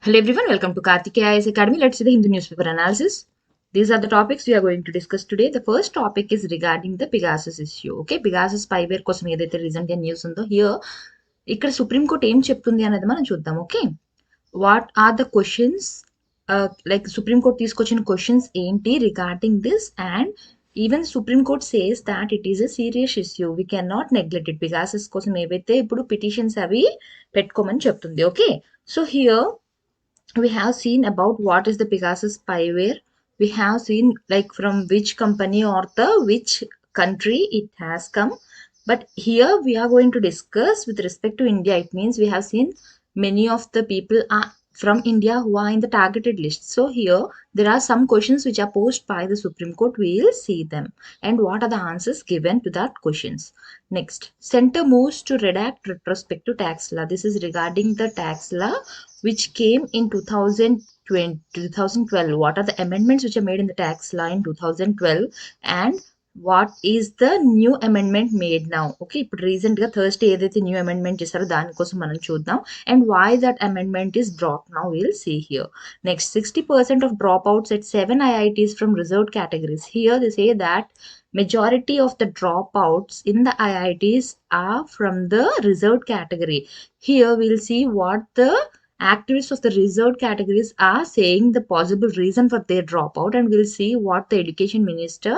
Hello everyone, welcome to Karthikeya IAS Academy. Let's see the Hindu newspaper analysis. These are the topics we are going to discuss today. The first topic is regarding the Pegasus issue. Okay, Pegasus spyware కోసం ఏదైతే recent గా news ఉందో ఇక్కడ supreme court ఏం చెప్తుంది అనేది మనం చూద్దాం. Okay, what are the questions, like supreme court తీసుకొచ్చిన క్వశ్చన్స్ ఏంటి regarding this, and even supreme court says that it is a serious issue, we can not neglect it. Pegasus కోసం ఏవైతే ఇప్పుడు పిటిషన్స్ అవి పెట్టుకోమని చెప్తుంది. Okay, so here we have seen about what is the Pegasus spyware. We have seen like from which company or the which country it has come. But here we are going to discuss with respect to India. It means we have seen many of the people are from India who are in the targeted list. So here there are some questions which are posed by the Supreme Court. We will see them and what are the answers given to that questions. Next, center moves to redact retrospective tax law. This is regarding the tax law which came in 2012. What are the amendments which are made in the tax law in 2012, and what is the new amendment made now? Okay, ఇప్పుడు recent గా Thursday ఏదైతే new amendment చేశారో దానికోసం మనం చూద్దాం, and why that amendment is dropped now we'll see here. Next, 60% of dropouts at 7 IITs from reserved categories. Here they say that majority of the dropouts in the IITs are from the reserved category. Here we'll see what the activists of the reserved categories are saying the possible reason for their dropout, and we'll see what the education minister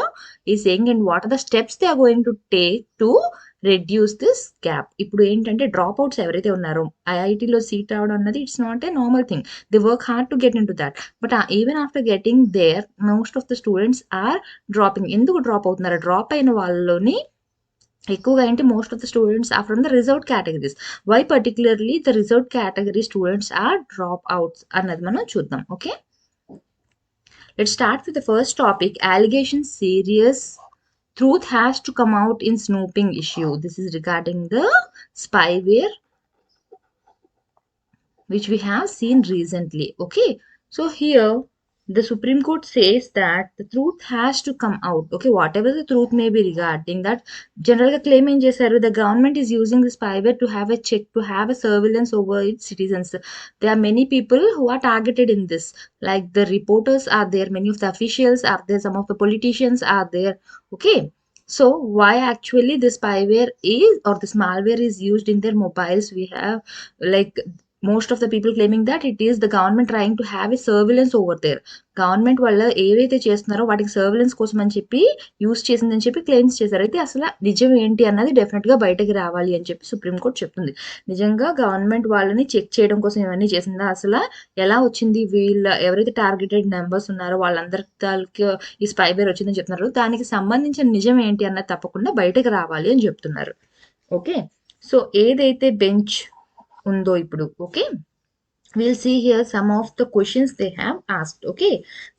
is saying and what are the steps they are going to take to reduce this gap. ఇప్పుడు ఏంటంటే drop outs ఎవరైతే ఉన్నారో ఐఐటిలో seat రావడం అన్నది it's not a normal thing. They work hard to get into that, but even after getting there most of the students are dropping. ఎందుకు drop అవుతున్నారు? Drop అయిన వాళ్ళలోని ఎక్కువగా ఏంటి, most of the students are from the reserved categories. Why particularly the reserved category students are drop outs అన్నది మనం చూద్దాం. Okay, let's start with the first topic. Allegation serious, truth has to come out in snooping issue. This is regarding the spyware which we have seen recently. Okay, so here the Supreme Court says that the truth has to come out. Okay, whatever the truth may be regarding that, general claim in చేశారు, the government is using the spyware to have a check, to have a surveillance over its citizens. There are many people who are targeted in this, like the reporters are there, many of the officials are there, some of the politicians are there. Okay, so why actually this spyware is, or this malware is used in their mobiles? We have like most of the people claiming that it is the government trying to have a surveillance over there. Government వల్ల ఏవైతే చేస్తున్నారో వాటికి surveillance కోసం అని చెప్పి use చేసిందని చెప్పి claims చేశారు. అయితే అసలు నిజం ఏంటి అన్నది డెఫినెట్ గా బయటకి రావాలి అని చెప్పి సుప్రీంకోర్టు చెప్తుంది. నిజంగా గవర్నమెంట్ వాళ్ళని చెక్ చేయడం కోసం ఇవన్నీ చేసిందా? అసలు ఎలా వచ్చింది? వీళ్ళ ఎవరైతే టార్గెటెడ్ నెంబర్స్ ఉన్నారో వాళ్ళందరికి ఈ స్పైవేర్ వచ్చిందని చెప్తున్నారు. దానికి సంబంధించిన నిజం ఏంటి అన్నది తప్పకుండా బయటకు రావాలి అని చెప్తున్నారు. ఓకే, సో ఏదైతే బెంచ్ ఉందో ఇప్పుడు, okay, we'll see here some of the questions they have asked. Okay,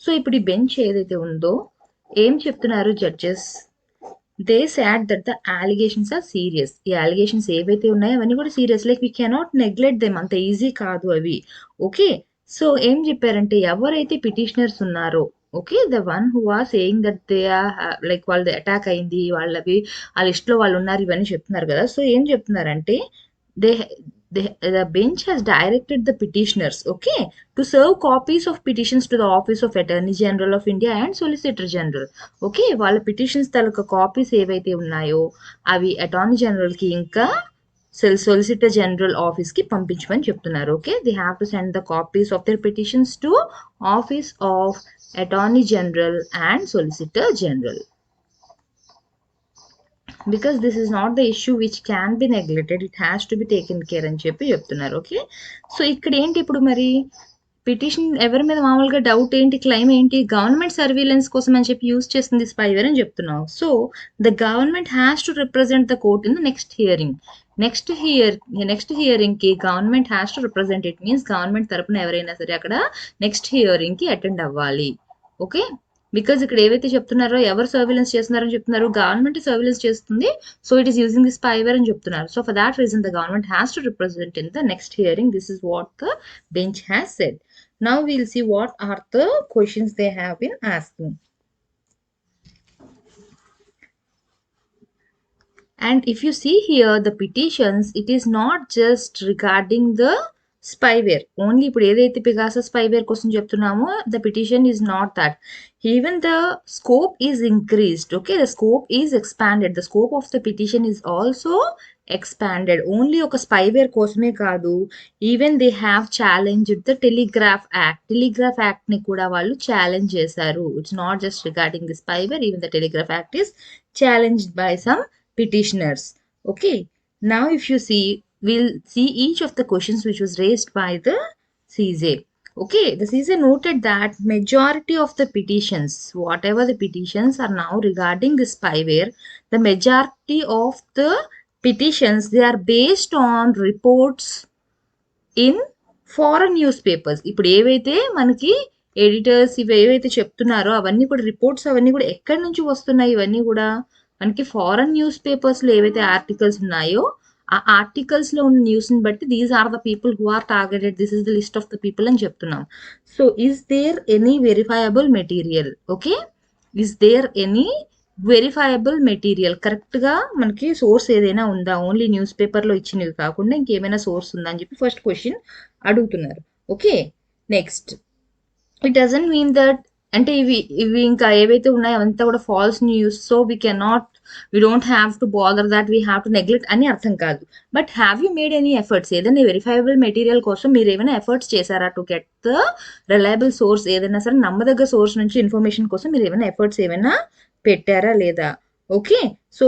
so ఇప్పుడు ఈ బెంచ్ ఏదైతే ఉందో ఏం చెప్తున్నారు judges? They said that the allegations are serious. ఈ అలిగేషన్స్ ఏవైతే ఉన్నాయో అవన్నీ కూడా serious, like we cannot neglect them, అంత ఈజీ కాదు అవి. ఓకే, సో ఏం చెప్పారంటే ఎవరైతే పిటిషనర్స్ ఉన్నారో, okay, the one who are saying that they are like వాళ్ళది అటాక్ అయింది, వాళ్ళవి ఆ లిస్ట్లో వాళ్ళు ఉన్నారు, ఇవన్నీ చెప్తున్నారు కదా. సో ఏం చెప్తున్నారంటే they the bench has directed the petitioners, okay, to serve copies of petitions to the office of Attorney General of India and Solicitor General. Okay, వాళ్ళ పిటిషన్స్ తాలూకా కాపీస్ ఏవైతే ఉన్నాయో అవి అటార్నీ జనరల్ కి ఇంకా సొలిసిటర్ జనరల్ ఆఫీస్ కి పంపించమని చెప్తున్నారు. Okay, they have to send the copies of their petitions to office of attorney general and solicitor general, because this is not the issue which can be neglected, it has to be taken care అని చెప్పి చెప్తున్నారు. Okay, so ఇక్కడ ఏంటి ఇప్పుడు మరి petition ఎవరి మీద మామూలుగా డౌట్ ఏంటి, క్లైమ్ ఏంటి, గవర్నమెంట్ సర్వీలెన్స్ కోసం అని చెప్పి యూజ్ చేస్తుంది స్పైవేర్ అని చెప్తున్నావు. So the government has to represent the court in the next hearing. Next hearing కి government has to represent. It means government తరపున ఎవరైనా సరే అక్కడ నెక్స్ట్ హియరింగ్ కి అటెండ్ అవ్వాలి. ఓకే, బికాజ్ ఇక్కడ ఏవైతే చెప్తున్నారో ఎవరు సర్వేలెన్స్ చేస్తున్నారని చెప్తున్నారు, గవర్నమెంట్ సర్వేలెన్స్ చేస్తుంది, so it is using the spyware అని చెప్తున్నారు. So for that reason the government has to represent in the next hearing. This is what the bench has said. Now we'll see what are the questions they have been asking. And if you see here the petitions, it is not just regarding the spyware only ఇప్పుడు ఏదైతే Pegasus spyware కోసం చెప్తున్నామో the petition is not that even the scope is increased okay the scope is expanded the scope of the petition is also expanded only ఒక spyware కోసమే కాదు even they have challenged the telegraph act ని కూడా వాళ్ళు challenge చేశారు it's not just regarding the spyware even the telegraph act is challenged by some petitioners okay now if you see we'll see each of the questions which was raised by the CJ okay the CJ noted that majority of the petitions whatever the petitions are now regarding the spyware the majority of the petitions they are based on reports in foreign newspapers ఇప్పుడు ఏవైతే మనకి editors ఇవి ఏవైతే చెప్తున్నారో అవన్నీ కూడా reports అవన్నీ కూడా ఎక్కడి నుంచి వస్తున్నాయి ఇవన్నీ కూడా మనకి ఫారెన్ న్యూస్ పేపర్స్లో ఏవైతే ఆర్టికల్స్ ఉన్నాయో ఆ ఆర్టికల్స్లో ఉన్న న్యూస్ని బట్టి these are the people who are targeted this is the list of the people అని చెప్తున్నాం so is there any verifiable material okay is there any verifiable material కరెక్ట్గా మనకి సోర్స్ ఏదైనా ఉందా ఓన్లీ న్యూస్ పేపర్లో ఇచ్చినవి కాకుండా ఇంకేమైనా సోర్స్ ఉందా అని చెప్పి ఫస్ట్ క్వశ్చన్ అడుగుతున్నారు okay next it doesn't mean that అంటే ఇవి ఇంకా ఏవైతే ఉన్నాయో అవంతా కూడా false news so we don't have to bother that we have to neglect అని అర్థం కాదు but have you made any efforts ఏదైనా వెరిఫైబుల్ మెటీరియల్ కోసం మీరు ఏమైనా ఎఫర్ట్స్ చేశారా to get the reliable source ఏదైనా సరే నమ్మదగ్గ సోర్స్ నుంచి ఇన్ఫర్మేషన్ కోసం మీరు ఏమైనా ఎఫర్ట్స్ ఏమైనా పెట్టారా లేదా ఓకే సో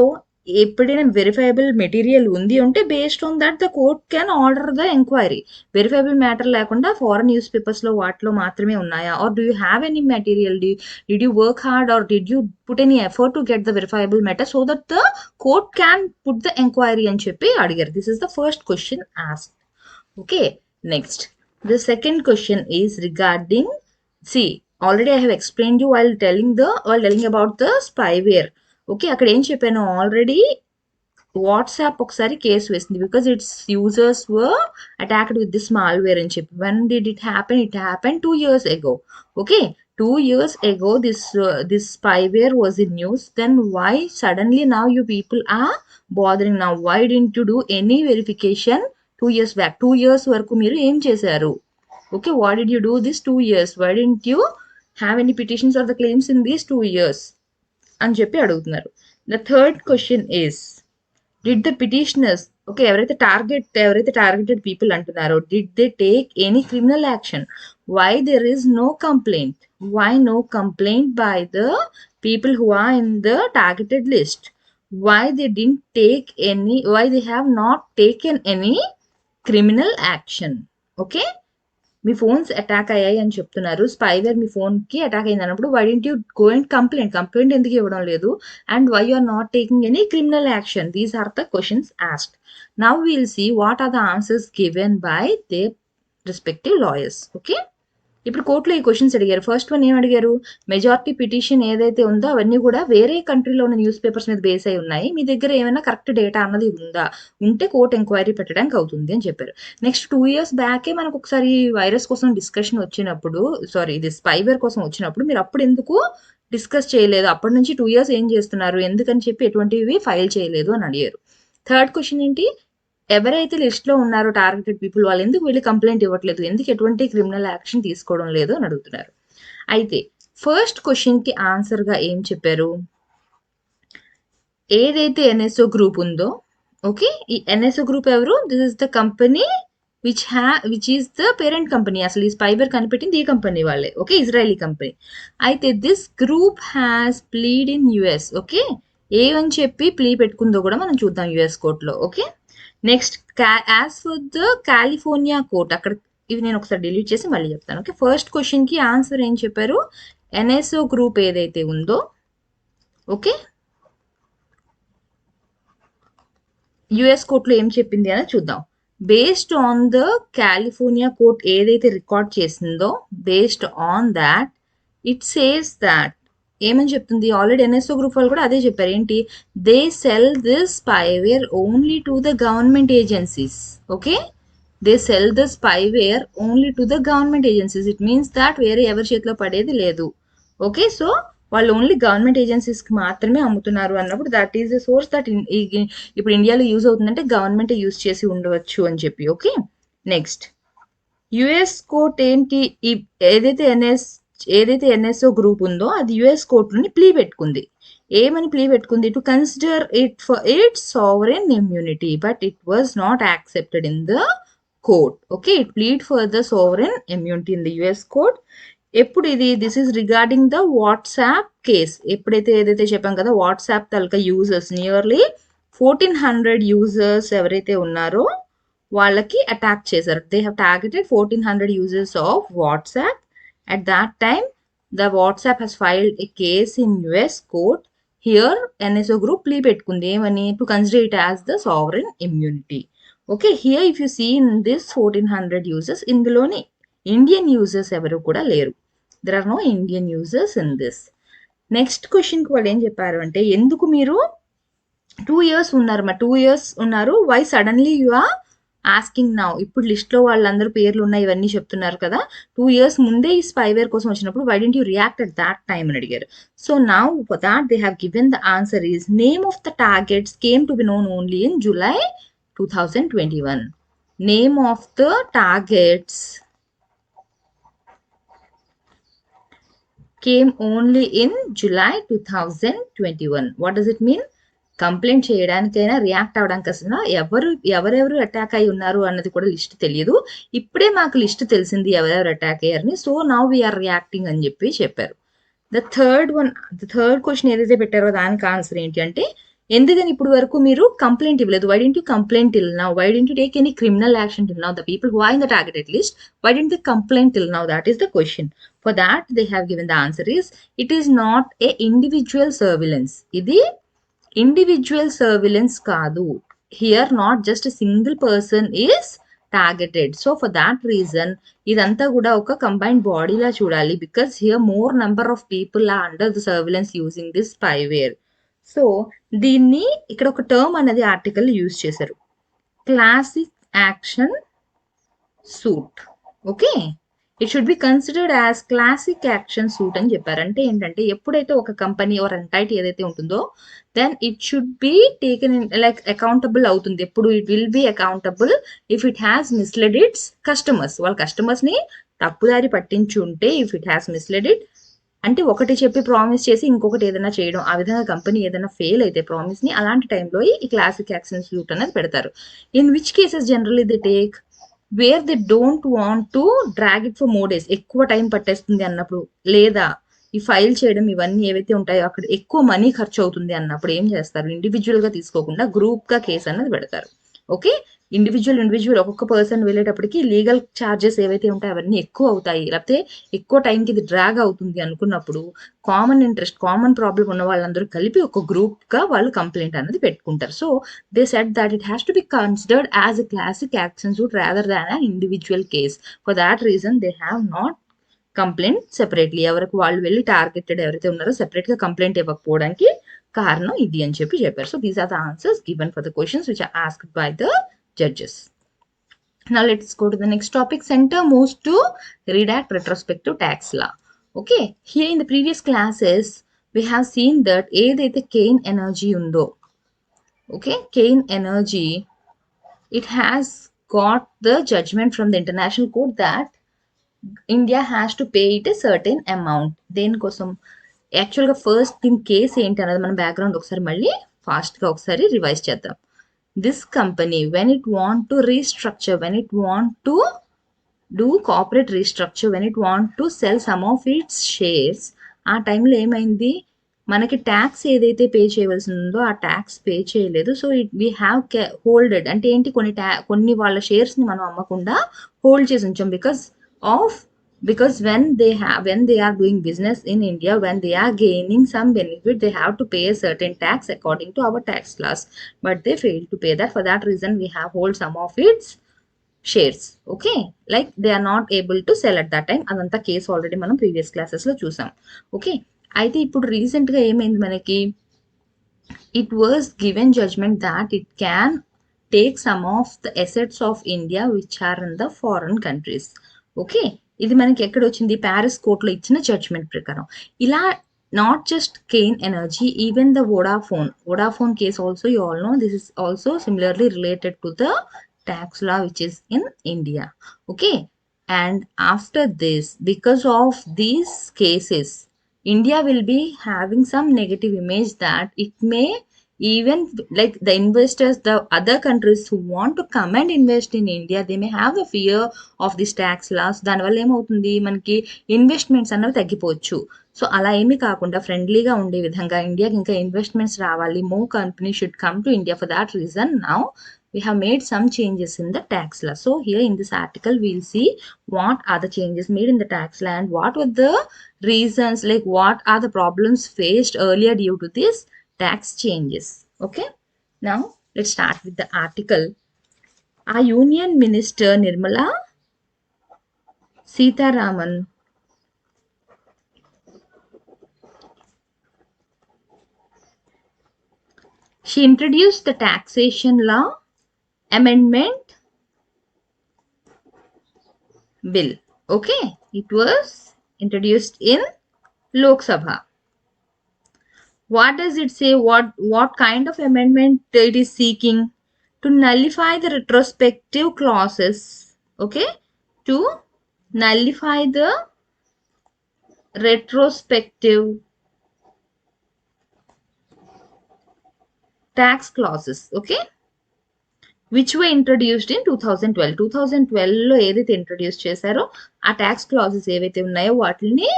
ఎప్పుడైనా వెరిఫైబుల్ మెటీరియల్ ఉంది అంటే based on that the court can order the enquiry verifiable matter లేకుండా ఫారెన్ న్యూస్ పేపర్స్లో వాటిలో మాత్రమే ఉన్నాయా or do you have any material did you work hard or did you put any effort to get the verifiable matter so that the court can put the enquiry అని చెప్పి అడిగారు this is the first question asked okay next the second question is regarding C already I have explained you while telling about the spyware okay అక్కడ ఏం చెప్పాను already WhatsApp ఒకసారి case వేసింది because it's users were attacked with this malware అని చెప్పి when did it happen 2 years ago okay 2 years ago this spyware was in news then why suddenly now you people are bothering now why didn't you do any verification 2 years back 2 years వరకు మీరు ఏం చేశారు okay why did you do this 2 years why didn't you have any petitions or the claims in these 2 years అని చెప్పి అడుగుతున్నారు the third question is did the petitioners okay ఎవరైతే targeted people అంటున్నారో did they take any criminal action why there is no complaint why no complaint by the people who are in the targeted list why they didn't take any why they have not taken any criminal action okay మీ phones attack అయ్యాయి అని చెప్తున్నారు spyware మీ ఫోన్కి attack అయింది అన్నప్పుడు why didn't you go and complaint ఎందుకు ఇవ్వడం లేదు and why you are not taking any criminal action these are the questions asked now will see what are the answers given by they respective lawyers okay ఇప్పుడు కోర్టులో ఈ questions అడిగారు first one ఏం అడిగారు majority petition ఏదైతే ఉందో అవన్నీ కూడా వేరే కంట్రీలో ఉన్న న్యూస్ పేపర్స్ మీద బేస్ అయి ఉన్నాయి మీ దగ్గర ఏమైనా కరెక్ట్ డేటా అన్నది ఉందా ఉంటే కోర్టు ఎంక్వైరీ పెట్టడానికి అవుతుంది అని చెప్పారు నెక్స్ట్ 2 years బ్యాకే మనకు ఒకసారి వైరస్ కోసం డిస్కషన్ వచ్చినప్పుడు ఇది స్పైవేర్ కోసం వచ్చినప్పుడు మీరు అప్పుడు ఎందుకు డిస్కస్ చేయలేదు అప్పటి నుంచి 2 years ఏం చేస్తున్నారు ఎందుకని చెప్పి ఎటువంటివి ఫైల్ చేయలేదు అని అడిగారు థర్డ్ క్వశ్చన్ ఏంటి ఎవరైతే లిస్ట్లో ఉన్నారో టార్గెటెడ్ పీపుల్ వాళ్ళు ఎందుకు వెళ్ళి కంప్లైంట్ ఇవ్వట్లేదు ఎందుకు ఎటువంటి క్రిమినల్ యాక్షన్ తీసుకోవడం లేదు అని అడుగుతున్నారు అయితే ఫస్ట్ క్వశ్చన్కి ఆన్సర్గా ఏం చెప్పారు ఏదైతే ఎన్ఎస్ఓ గ్రూప్ ఉందో ఓకే ఈ ఎన్ఎస్ఓ గ్రూప్ ఎవరు this is the company which is the parent company అసలు ఈ స్పైవేర్ కనిపెట్టింది ఈ కంపెనీ వాళ్ళే ఓకే ఇజ్రాయలీ కంపెనీ అయితే this group has plead in US okay ఏమని చెప్పి ప్లీ పెట్టుకుందో కూడా మనం చూద్దాం యుఎస్ కోర్టులో okay next as for the California court అక్కడ ఇవి నేను ఒకసారి డిలీట్ చేసి మళ్ళీ చెప్తాను ఓకే ఫస్ట్ క్వశ్చన్కి ఆన్సర్ ఏం చెప్పారు ఎన్ఎస్ఓ గ్రూప్ ఏదైతే ఉందో ఓకే యుఎస్ కోర్టులో ఏం చెప్పింది అని చూద్దాం based on the California court ఏదైతే రికార్డ్ చేసిందో based on that it says that ఏమని చెప్తుంది ఆల్రెడీ ఎన్ఎస్ఓ గ్రూప్ వాళ్ళు కూడా అదే చెప్పారు ఏంటి they sell this spyware only to the government agencies okay they sell the spyware only to the government agencies it means that వేరే ఎవరి చేతిలో పడేది లేదు ఓకే సో వాళ్ళు ఓన్లీ గవర్నమెంట్ ఏజెన్సీస్కి మాత్రమే అమ్ముతున్నారు అన్నప్పుడు that is the source that ఇప్పుడు ఇండియాలో యూజ్ అవుతుందంటే గవర్నమెంట్ యూజ్ చేసి ఉండవచ్చు అని చెప్పి ఓకే నెక్స్ట్ యుఎస్ కోర్ట్ ఏంటి ఏదైతే ఎన్ఎస్ఓ గ్రూప్ ఉందో అది యుఎస్ కోర్టుని ప్లీ పెట్టుకుంది. ఏమని ప్లీ పెట్టుకుంది? To consider it for it's sovereign immunity, but it was not accepted in the court. Okay, it plead for the sovereign immunity in the US court. ఎప్పుడు ఇది? This is regarding the WhatsApp case. ఎప్పుడైతే ఏదైతే చెప్పాం కదా, WhatsApp తలక users nearly 1400 users ఎవరైతే ఉన్నారో వాళ్ళకి అటాక్ చేశారు. They have targeted 1400 users of WhatsApp. At that time, the WhatsApp has filed a case in US court. Here, NSO group plea పెట్టుకుంది ఏమని? To consider it as the sovereign immunity. Okay, here if you see in this 1400 users, ఇందులోని Indian users ఎవరు కూడా లేరు. There are no Indian users in this. Next క్వశ్చన్కి వాళ్ళు ఏం చెప్పారు అంటే, ఎందుకు మీరు 2 years ఉన్నారు, మరి 2 years ఉన్నారు, why suddenly you are asking now? ఇప్పుడు లిస్ట్లో వాళ్ళందరూ పేర్లు ఉన్నాయి, ఇవన్నీ చెప్తున్నారు కదా, 2 years ముందే ఈ స్పైవేర్ కోసం వచ్చినప్పుడు why didn't you react at that time అని అడిగారు. So now for that they have given the answer is name of the targets came to be known only in July 2021. Name of the targets came only in July 2021. What does it mean? Complaint చేయడానికైనా react అవ్వడానికి అసలు ఎవరెవరు attack అయి ఉన్నారు అన్నది కూడా list తెలియదు. ఇప్పుడే మాకు లిస్ట్ తెలిసింది ఎవరెవరు అటాక్ అయ్యారని. సో నౌ వీఆర్ రియాక్టింగ్ అని చెప్పారు. ద థర్డ్ క్వశ్చన్ ఏదైతే పెట్టారో దానికి ఆన్సర్ ఏంటి అంటే, ఎందుకని ఇప్పుడు వరకు మీరు కంప్లైంట్ ఇవ్వలేదు? Why didn't you complaint till now? Why didn't you take any criminal action till now? The people who are in the targeted list, why didn't they complaint till now? That is the question. For that they have given the answer is, it is not a individual surveillance. ఇది individual surveillance కాదు. Here not just single person is targeted. So for that reason ఇదంతా కూడా ఒక combined బాడీలా చూడాలి, because here more number of people are under the surveillance using this spyware. So దీన్ని ఇక్కడ ఒక టర్మ్ అనేది ఆర్టికల్ యూజ్ చేశారు, classic action suit. Okay, it should be considered as classic action suit అని చెప్పారు. అంటే ఏంటంటే, ఎప్పుడైతే ఒక కంపెనీ ఆర్ ఎంటైటీ ఏదైతే ఉంటుందో, then it should be taken like accountable అవుతుంది. ఎప్పుడు it will be accountable if it has misled its customers. వాళ్ళ కస్టమర్స్ని తప్పుదారి పట్టించి ఉంటే, if it has misled it అంటే ఒకటి చెప్పి ప్రామిస్ చేసి ఇంకొకటి ఏదైనా చేయడం, ఆ విధంగా కంపెనీ ఏదైనా ఫెయిల్ అయితే ప్రామిస్ని, అలాంటి టైంలో ఈ క్లాసిక్ యాక్షన్ సూట్ అనేది పెడతారు. In which cases generally they take where they don't want to drag it for more days, ఎక్కువ టైం పట్టేస్తుంది అన్నప్పుడు, లేదా ఈ ఫైల్ చేయడం ఇవన్నీ ఏవైతే ఉంటాయో అక్కడ ఎక్కువ మనీ ఖర్చు అవుతుంది అన్నప్పుడు ఏం చేస్తారు? ఇండివిజువల్గా తీసుకోకుండా గ్రూప్గా కేసు అనేది పెడతారు. ఓకే, ఇండివిజువల్ ఒక్కొక్క పర్సన్ వెళ్ళేటప్పటికి లీగల్ ఛార్జెస్ ఏవైతే ఉంటాయో అవన్నీ ఎక్కువ అవుతాయి, లేకపోతే ఎక్కువ టైంకి ఇది డ్రాగ్ అవుతుంది అనుకున్నప్పుడు కామన్ ఇంట్రెస్ట్, కామన్ ప్రాబ్లం ఉన్న వాళ్ళందరూ కలిపి ఒక గ్రూప్గా వాళ్ళు కంప్లైంట్ అనేది పెట్టుకుంటారు. So they said that it has to B considered as a classic action suit rather than an individual case. For that reason they have not complaint separately. ఎవరికి వాళ్ళు వెళ్ళి టార్గెటెడ్ ఎవరైతే ఉన్నారో సెపరేట్గా కంప్లైంట్ ఇవ్వకపోవడానికి కారణం ఇది అని చెప్పారు. So these are the answers given for the questions which are asked by the judges. Now let's go to the next topic. Center moves to redact retrospective tax law. Okay, here in the previous classes we have seen that ఏదైతే Cain Energy ఉందో, okay, Cain Energy, it has got the judgment from the international court that India has to pay it a certain amount. దేనికోసం? యాక్చువల్గా first దీని case ఏంటి అన్నది మన background ఒకసారి మళ్ళీ ఫాస్ట్గా ఒకసారి రివైజ్ చేద్దాం. This company, when it want to restructure, when it want to do corporate restructure, when it want to sell some of its shares, ఆ టైంలో ఏమైంది? మనకి ట్యాక్స్ ఏదైతే పే చేయవలసి ఉందో ఆ ట్యాక్స్ పే చేయలేదు. సో వీ హ్యావ్ హోల్డెడ్ అంటే ఏంటి, కొన్ని వాళ్ళ షేర్స్ని మనం అమ్మకుండా హోల్డ్ చేసి ఉంచాం. Because when they are doing business in India, when they are gaining some benefit, they have to pay a certain tax according to our tax laws, but they failed to pay that. For that reason we have hold some of its shares. Okay, like they are not able to sell at that time. అదంతా case already మనం previous classes లో చూసాం. Okay, అయితే ఇప్పుడు recent గా ఏమైంది మనకి, it was given judgment that it can take some of the assets of India which are in the foreign countries. Okay, ఇది మనకి ఎక్కడ వచ్చింది? ప్యారిస్ కోర్టులో ఇచ్చిన జడ్జ్మెంట్ ప్రకారం. ఇలా not just Cain Energy, even the Vodafone case also, you all know, this is also similarly related to the tax law which is in India. Okay, And after this, because of these cases, India will be having some negative image that it may even like the investors, the other countries who want to come and invest in India, they may have a fear of this tax laws. దానివల్ల ఏమవుతుంది మనకి investments అన్నవి తగ్గిపోవచ్చు. So అలా ఏమీ కాకుండా ఫ్రెండ్లీగా ఉండే విధంగా ఇండియాకి ఇంకా ఇన్వెస్ట్మెంట్స్ రావాలి. More company should come to India. For that reason now we have made some changes in the tax law. So here in this article, we'll see what are the changes made in the tax law and what were the reasons, like what are the problems faced earlier due to this tax changes. Okay. Now let's start with the article. Our Union Minister Nirmala Sitharaman she introduced the taxation law amendment bill. Okay, it was introduced in Lok Sabha. What does it say? What kind of amendment it is seeking? To nullify the retrospective clauses. Okay, to nullify the retrospective tax clauses. Okay, which were introduced in 2012. 2012లో ఏదైతే introduce చేశారో ఆ tax clauses ఏవైతే ఉన్నాయో వాటిని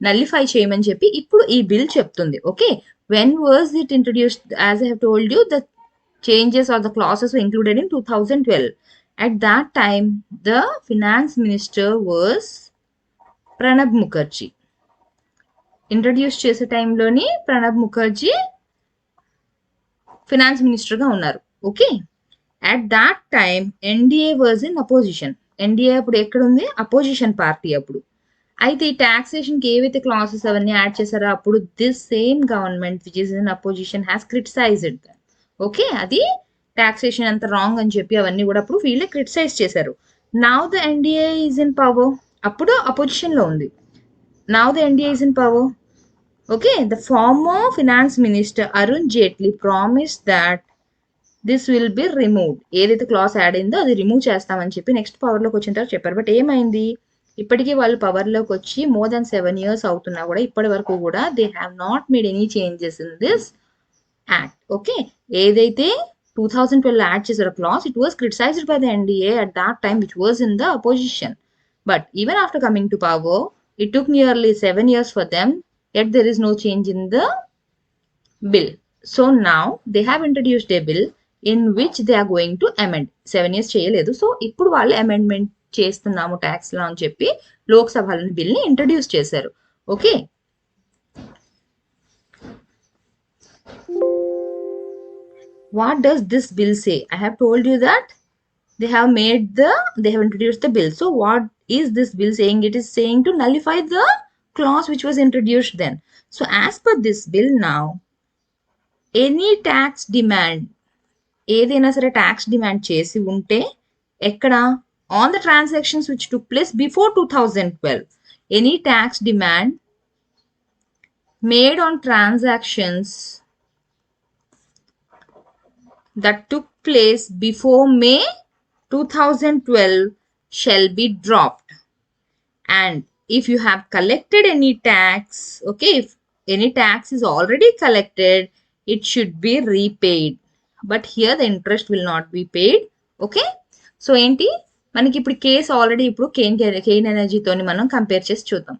nullify చేయమని చెప్పి ఇప్పుడు ఈ బిల్ చెప్తుంది. Okay, when was it introduced? As I have told you, the changes are the clauses were included in 2012. At that time, the finance minister was Pranab Mukherjee. Introduce చేసే టైంలోని ప్రణబ్ ముఖర్జీ ఫినాన్స్ మినిస్టర్గా ఉన్నారు. Okay, at that time NDA was in opposition. NDA అప్పుడు ఎక్కడ ఉంది? Opposition party అప్పుడు. అయితే ఈ టాక్సేషన్కి ఏవైతే క్లాసెస్ అవన్నీ యాడ్ చేశారో అప్పుడు this same government which is in opposition has criticised. Okay, అది టాక్సేషన్ అంత రాంగ్ అని చెప్పి అవన్నీ కూడా అప్పుడు వీళ్ళే క్రిటిసైజ్ చేశారు. Now the NDA is in power. అప్పుడు అపోజిషన్లో ఉంది. Now the NDA is in power. Okay, the former finance minister Arun Jaitley promise that this will be removed. ఏదైతే క్లాస్ యాడ్ అయిందో అది రిమూవ్ చేస్తామని చెప్పి నెక్స్ట్ పవర్లోకి వచ్చిన తర్వాత చెప్పారు. బట్ ఏమైంది? ఇప్పటికీ వాళ్ళు పవర్లోకి వచ్చి మోర్ దాన్ 7 years అవుతున్నా కూడా ఇప్పటి వరకు కూడా they have not made any changes in this act. Okay, ఏదైతే 2012 యాడ్ చేశారో class, it was criticised by the NDA at that time which was in the opposition. But even after coming to power, it took nearly 7 years for them, yet there is no change in the bill. So now they have introduced a bill in which they are going to amend. 7 years చేయలేదు. So ఇప్పుడు వాళ్ళు amendment చేస్తున్నాము tax లా అని చెప్పి లోక్సభలోని బిల్ని introduce చేశారు. Okay, what does this bill say? I have told you that they have introduced the bill. So what is this bill saying? It is saying to nullify the clause which was introduced then. So as per this bill now, any tax demand, ఏదైనా సరే tax demand చేసి ఉంటే ఎక్కడ? On the transactions which took place before 2012. Any tax demand made on transactions that took place before May 2012 shall be dropped. And if you have collected any tax, okay, if any tax is already collected, it should be repaid. But here the interest will not be paid. Okay, so ఏంటి మనకి ఇప్పుడు case already ఇప్పుడు Kane ఎనర్జీతోని మనం compare చేసి చూద్దాం.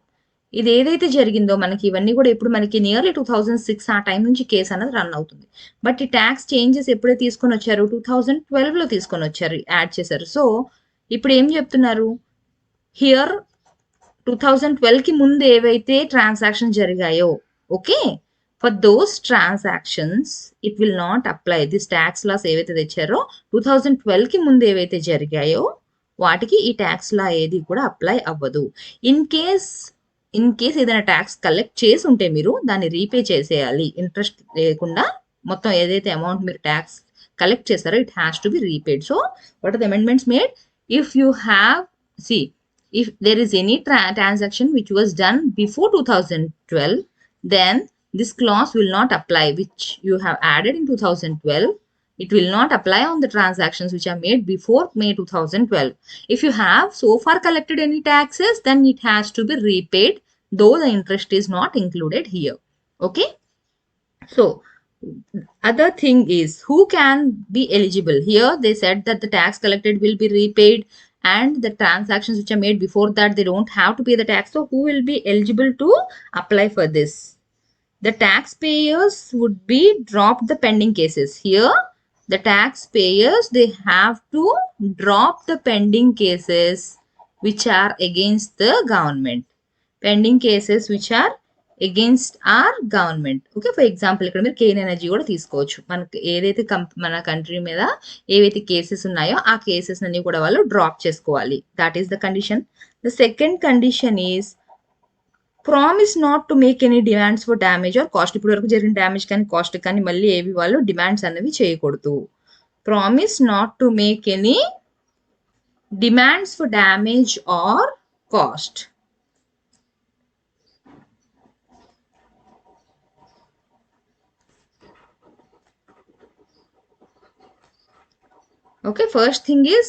ఇది ఏదైతే జరిగిందో మనకి ఇవన్నీ కూడా ఇప్పుడు మనకి నియర్లీ 2006 ఆ టైం నుంచి కేసు అనేది రన్ అవుతుంది. బట్ ఈ ట్యాక్స్ చేంజెస్ ఎప్పుడే తీసుకొని వచ్చారు? 2012లో తీసుకొని వచ్చారు, యాడ్ చేశారు. సో ఇప్పుడు ఏం చెప్తున్నారు హియర్? 2012కి ముందు ఏవైతే ట్రాన్సాక్షన్ జరిగాయో, okay, for those transactions it will not apply. This tax laws ఏవైతే తెచ్చారో 2012కి ముందు ఏవైతే జరిగాయో వాటికి ఈ ట్యాక్స్ లా ఏది కూడా అప్లై అవ్వదు. ఇన్ కేస్ ఏదైనా ట్యాక్స్ కలెక్ట్ చేసి ఉంటే మీరు దాన్ని రీపే చేసేయాలి, ఇంట్రెస్ట్ లేకుండా. మొత్తం ఏదైతే అమౌంట్ మీరు ట్యాక్స్ కలెక్ట్ చేస్తారో it has to be repaid. So what are the amendments made? If you have if there is any transaction which was done before 2012, then this clause will not apply which you have added in 2012. It will not apply on the transactions which are made before May 2012. If you have so far collected any taxes, then it has to be repaid, though the interest is not included here. Okay. So, other thing is who can be eligible. Here they said that the tax collected will be repaid and the transactions which are made before that, they don't have to pay the tax. So, who will be eligible to apply for this? The taxpayers would be dropped the pending cases. Here, the taxpayers, they have to drop the pending cases which are against the government. Pending cases which are against our government. Okay, for example, ఇక్కడ మీరు Kane energy కూడా తీసుకోవచ్చు. మనకి ఏదైతే మన country మీద ఏవైతే cases ఉన్నాయో ఆ కేసెస్ అన్ని కూడా వాళ్ళు డ్రాప్ చేసుకోవాలి. That is the condition. The second condition is promise not to make any demands for damage are cost. ఇప్పటి వరకు జరిగిన డ్యామేజ్ కానీ కాస్ట్ కానీ మళ్ళీ ఏవి వాళ్ళు డిమాండ్స్ అనేవి చేయకూడదు. Promise not to make any demands for damage are cost. Okay, first thing is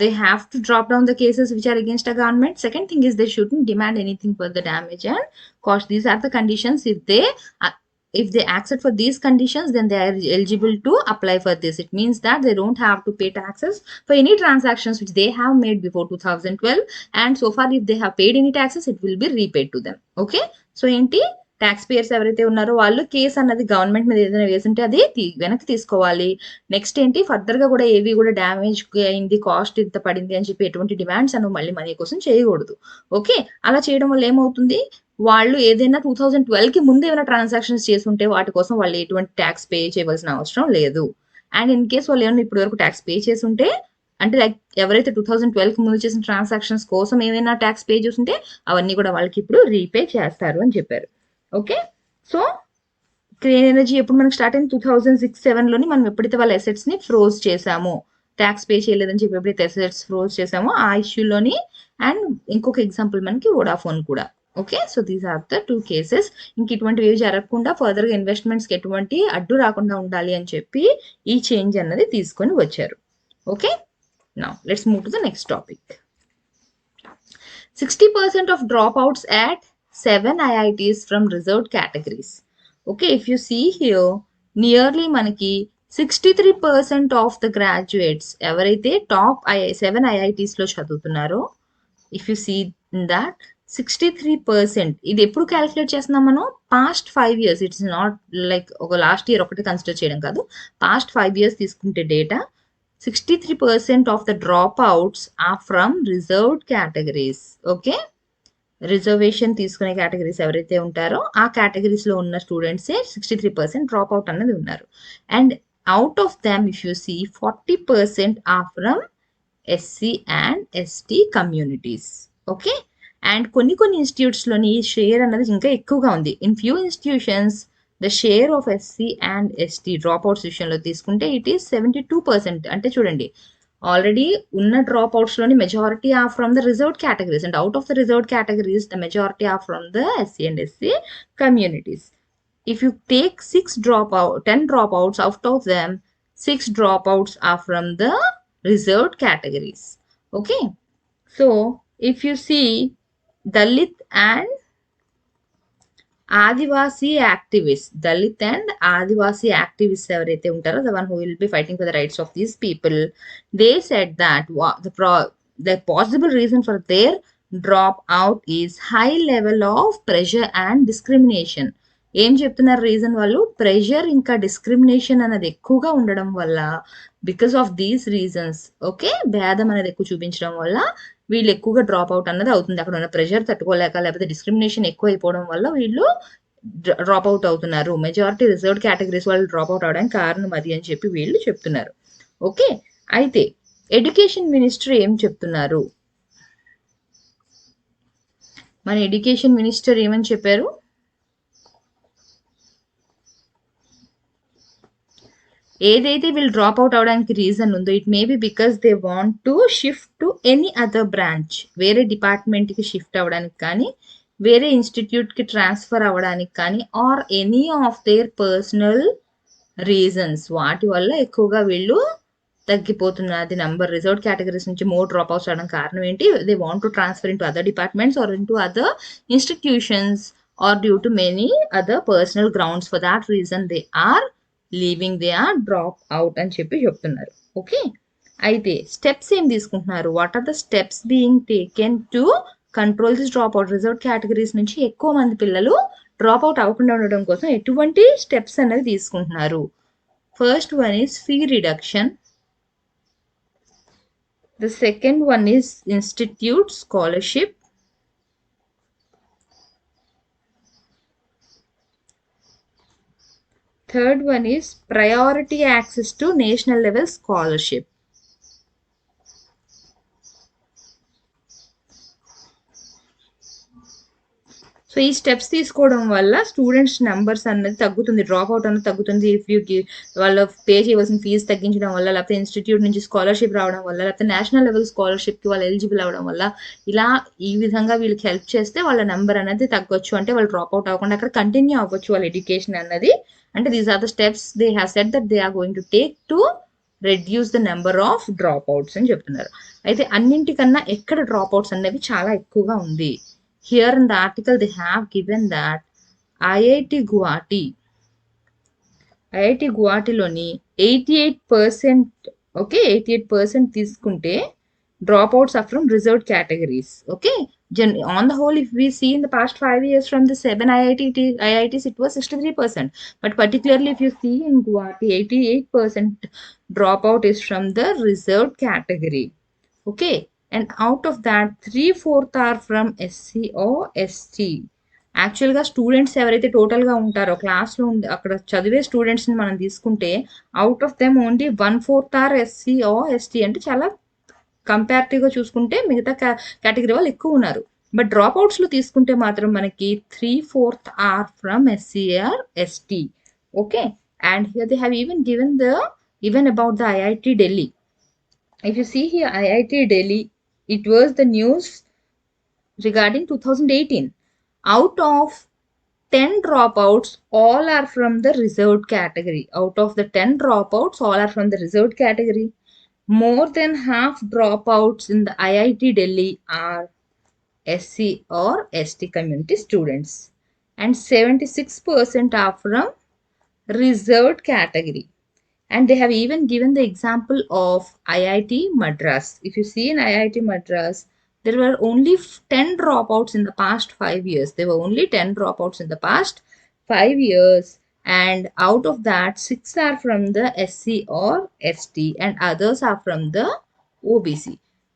they have to drop down the cases which are against a government. Second thing is they shouldn't demand anything for the damage and cost. These are the conditions. If they accept for these conditions, then they are eligible to apply for this. It means that they don't have to pay taxes for any transactions which they have made before 2012. And so far, if they have paid any taxes, it will be repaid to them. Okay. So, enti tax payers ఎవరైతే ఉన్నారో వాళ్ళు case అన్నది government మీద ఏదైనా వేసుంటే అది వెనక్కి తీసుకోవాలి. Next ఏంటి, ఫర్దర్గా కూడా ఏవి కూడా డ్యామేజ్ అయింది, కాస్ట్ ఇంత పడింది అని చెప్పి ఎటువంటి డిమాండ్స్ అను మళ్ళీ మనీ కోసం చేయకూడదు. ఓకే, అలా చేయడం వల్ల ఏమవుతుంది, వాళ్ళు ఏదైనా 2012కి ముందు ఏమైనా ట్రాన్సాక్షన్స్ చేస్తుంటే వాటి కోసం వాళ్ళు ఎటువంటి ట్యాక్స్ పే చేయవలసిన అవసరం లేదు. అండ్ ఇన్ కేస్ వాళ్ళు ఏమైనా ఇప్పటి వరకు ట్యాక్స్ పే చేస్తుంటే, అంటే లైక్ ఎవరైతే 2012కి ముందు చేసిన ట్రాన్సాక్షన్స్ కోసం ఏమైనా ట్యాక్స్ పే చేస్తుంటే అవన్నీ కూడా వాళ్ళకి ఇప్పుడు రీపే చేస్తారు అని చెప్పారు. ఓకే, సో క్లీన్ ఎనర్జీ ఎప్పుడు మనకు స్టార్ట్ అయింది 2006-07లోని. మనం ఎప్పుడైతే వాళ్ళ అసెట్స్ ని ఫ్రోజ్ చేసామో, ట్యాక్స్ పే చేయలేదని చెప్పి ఎప్పుడైతే అసెట్స్ ఫ్రోజ్ చేసామో ఆ ఇష్యూలోని. అండ్ ఇంకొక ఎగ్జాంపుల్ మనకి వోడాఫోన్ కూడా. Okay, so these are the 2 cases. ఇంక ఇటువంటివి జరగకుండా ఫర్దర్గా ఇన్వెస్ట్మెంట్స్కి ఎటువంటి అడ్డు రాకుండా ఉండాలి అని చెప్పి ఈ చేంజ్ అన్నది తీసుకొని వచ్చారు. Okay, now let's move to the next topic. 60% of dropouts at 7 IITs from reserved categories. Okay, if you see here, nearly manaki 63% of the graduates ఎవరైతే టాప్ 7 IITs లో చదువుతున్నారో, if you see that 63%, ఇది ఎప్పుడు calculate చేస్తున్నాం మనం, past 5 years. It's not like ఒక last year ఒకటి consider చేయడం కాదు, పాస్ట్ 5 years తీసుకుంటే data. 63% of the dropouts are from reserved categories. Okay, reservation తీసుకునే కేటగిరీస్ ఎవరైతే ఉంటారో ఆ కేటగిరీస్ లో ఉన్న స్టూడెంట్సే 63% డ్రాప్ అవుట్ అనేది ఉన్నారు. And out of them if you see 40% are from SC and ST communities. Okay, and కొన్ని ఇన్స్టిట్యూట్స్ లోని ఈ షేర్ అన్నది ఇంకా ఎక్కువగా ఉంది. In few institutions the share of SC and ST drop outs విషయంలో తీసుకుంటే ఇట్ ఈస్ 72%. అంటే చూడండి, already unna dropouts loni majority are from the reserved categories, and out of the reserved categories the majority are from the SC and SC communities. If you take 10 dropouts, out of them 6 dropouts are from the reserved categories. Okay, so if you see Dalit and Adivasi activists, Dalit and Adivasi activists ఎవరైతే ఉంటారో, the one who will be fighting for the rights of these people, they said that the possible reason for their drop out is high level of pressure and discrimination. ఏం చెప్తున్నారు reason వాళ్ళు, pressure ఇంకా discrimination అనేది ఎక్కువగా ఉండడం వల్ల, because of these reasons, okay, భేదం అనేది ఎక్కువ చూపించడం వల్ల వీళ్ళు ఎక్కువగా డ్రాప్ అవుట్ అన్నది అవుతుంది. అక్కడ ఉన్న ప్రెషర్ తట్టుకోలేక లేకపోతే డిస్క్రిమినేషన్ ఎక్కువ అయిపోవడం వల్ల వీళ్ళు డ్రాప్ అవుట్ అవుతున్నారు. మెజారిటీ రిజర్వ్డ్ కేటగిరీస్ వాళ్ళు డ్రాప్ అవుట్ అవడానికి కారణం అది అని చెప్పి వీళ్ళు చెప్తున్నారు. ఓకే, అయితే ఎడ్యుకేషన్ మినిస్టర్ ఏం చెప్తున్నారు, మన ఎడ్యుకేషన్ మినిస్టర్ ఏమని చెప్పారు, ఏదైతే వీళ్ళు డ్రాప్ అవుట్ అవడానికి రీజన్ ఉందో, it may be because they want to shift to any other branch, వేరే డిపార్ట్మెంట్కి షిఫ్ట్ అవ్వడానికి కానీ, వేరే ఇన్స్టిట్యూట్కి ట్రాన్స్ఫర్ అవ్వడానికి కానీ, or any of their personal reasons వాటి వల్ల ఎక్కువగా వీళ్ళు తగ్గిపోతున్నది నంబర్. రిజర్వ్డ్ కేటగిరీస్ నుంచి మోర్ డ్రాప్ అవుట్స్ అవడం కారణం ఏంటి? They want to transfer into other departments or into other institutions or due to many other personal grounds. For that reason they are leaving, they are drop out అని చెప్పి చెప్తున్నారు. Okay, అయితే steps ఏం తీసుకుంటున్నారు? What are the steps being taken to control this drop out? Reserved categories నుంచి ఎక్కువ మంది పిల్లలు డ్రాప్ అవుట్ అవ్వకుండా ఉండడం కోసం ఎటువంటి స్టెప్స్ అనేది తీసుకుంటున్నారు? First one is fee reduction. The second one is institute scholarship. Third one is priority access to national level scholarship. So ఈ స్టెప్స్ తీసుకోవడం వల్ల స్టూడెంట్స్ నెంబర్స్ అనేది తగ్గుతుంది, డ్రాప్ అవుట్ అనేది తగ్గుతుంది. ఇఫ్ యూకి వాళ్ళు పే చేయవలసిన ఫీజు తగ్గించడం వల్ల, లేకపోతే ఇన్స్టిట్యూట్ నుంచి స్కాలర్షిప్ రావడం వల్ల, లేకపోతే నేషనల్ లెవెల్ స్కాలర్షిప్కి వాళ్ళు ఎలిజిబుల్ అవ్వడం వల్ల, ఇలా ఈ విధంగా వీళ్ళకి హెల్ప్ చేస్తే వాళ్ళ నెంబర్ అనేది తగ్గొచ్చు. అంటే వాళ్ళు డ్రాప్ అవుట్ అవ్వకుండా అక్కడ కంటిన్యూ అవ్వచ్చు వాళ్ళ ఎడ్యుకేషన్ అన్నది. అంటే these are the steps they have said that they are going to take to reduce the number of drop outs అని చెప్తున్నారు. అయితే అన్నింటికన్నా ఎక్కడ డ్రాప్ అవుట్స్ అనేవి చాలా ఎక్కువగా ఉంది? Here in the article they have given that IIT Guwahatiలోని 88%, okay, 88% తీసుకుంటే dropouts are from reserved categories. Okay, on the whole, if we see in the past 5 years from the 7 IITs, it was 63%. But particularly if you see in Guwahati, 88% dropout is from the reserved category. Okay, and out of that 3/4 are from SC or ST. యాక్చువల్గా students ఎవరైతే టోటల్గా ఉంటారో క్లాస్లో అక్కడ చదివే స్టూడెంట్స్ని మనం తీసుకుంటే out of them only 1/4 are SC or ST. అంటే చాలా కంపారిటివ్గా చూసుకుంటే మిగతా కేటగిరీ వాళ్ళు ఎక్కువ ఉన్నారు. బట్ డ్రాప్ అవుట్స్లో తీసుకుంటే మాత్రం మనకి 3/4 are from SC or ST. Okay, and here they have even about the IIT Delhi. If you see here, IIT Delhi, it was the news regarding 2018. Out of 10 dropouts, all are from the reserved category. Out of the 10 dropouts, all are from the reserved category. More than half dropouts in the IIT Delhi are SC or ST community students. And 76% are from reserved category. And they have even given the example of IIT Madras. If you see in IIT Madras, there were only 10 dropouts in the past 5 years. There were only 10 dropouts in the past 5 years. And out of that, 6 are from the SC or ST and others are from the OBC.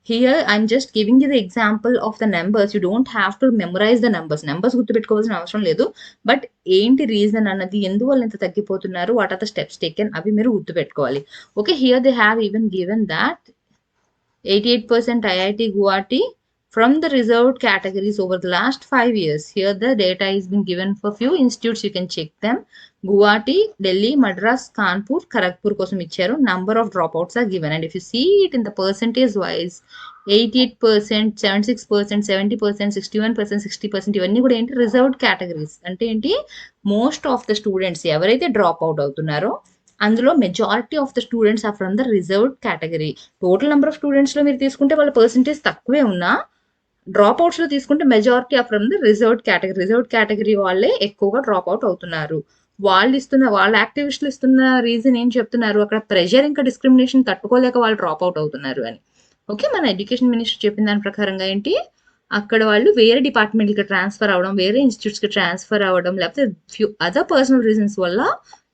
Here, I'm just giving you the example of the numbers. You don't have to memorize the numbers. Numbers గుర్తుపెట్టుకోవాల్సిన అవసరం లేదు. But ఏంటి reason అన్నది, ఎందువల్ల ఇంత తగ్గిపోతున్నారు, what are the steps taken, అవి మీరు గుర్తుపెట్టుకోవాలి. Okay, here they have even given that 88% IIT Guwahati from the reserved categories over the last 5 years. Here the data is been given for few institutes. You can check them. Guwahati, Delhi, Madras, Kanpur, Kharagpur kosam icharu. Number of dropouts are given. And if you see it in the percentage wise, 88%, 76%, 70%, 61%, 60%, ఇవన్నీ కూడా ఏంటి, reserved categories. అంటే ఏంటి, most of the students ఎవరైతే drop out అవుతున్నారో అందులో majority of the students are from the reserved category. Total number of స్టూడెంట్స్లో మీరు తీసుకుంటే వాళ్ళ పర్సంటేజ్ తక్కువే ఉన్నా, డ్రాప్ అవుట్స్లో తీసుకుంటే majority of from the reserved category. Reserved category వాళ్ళే ఎక్కువగా డ్రాప్ అవుట్ అవుతున్నారు. వాళ్ళ యాక్టివిస్టులు ఇస్తున్న రీజన్ ఏం చెప్తున్నారు, అక్కడ ప్రెషర్ ఇంకా డిస్క్రిమినేషన్ తట్టుకోలేక వాళ్ళు డ్రాప్ అవుట్ అవుతున్నారు అని. ఓకే, మన ఎడ్యుకేషన్ మినిస్టర్ చెప్పిన దాని ప్రకారంగా ఏంటి, అక్కడ వాళ్ళు వేరే డిపార్ట్మెంట్కి ట్రాన్స్ఫర్ అవ్వడం, వేరే ఇన్స్టిట్యూట్స్కి ట్రాన్స్ఫర్ అవ్వడం, లేకపోతే ఫ్యూ అదర్ పర్సనల్ రీజన్స్ వల్ల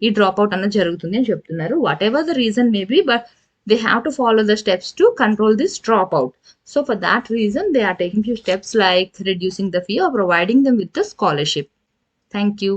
ఈ డ్రాప్ అవుట్ అన్నది జరుగుతుంది అని చెప్తున్నారు. What ever the reason may be, but they have to follow the steps to control this dropout. So for that reason, they are taking few steps like reducing the fee or providing them with the scholarship. Thank you.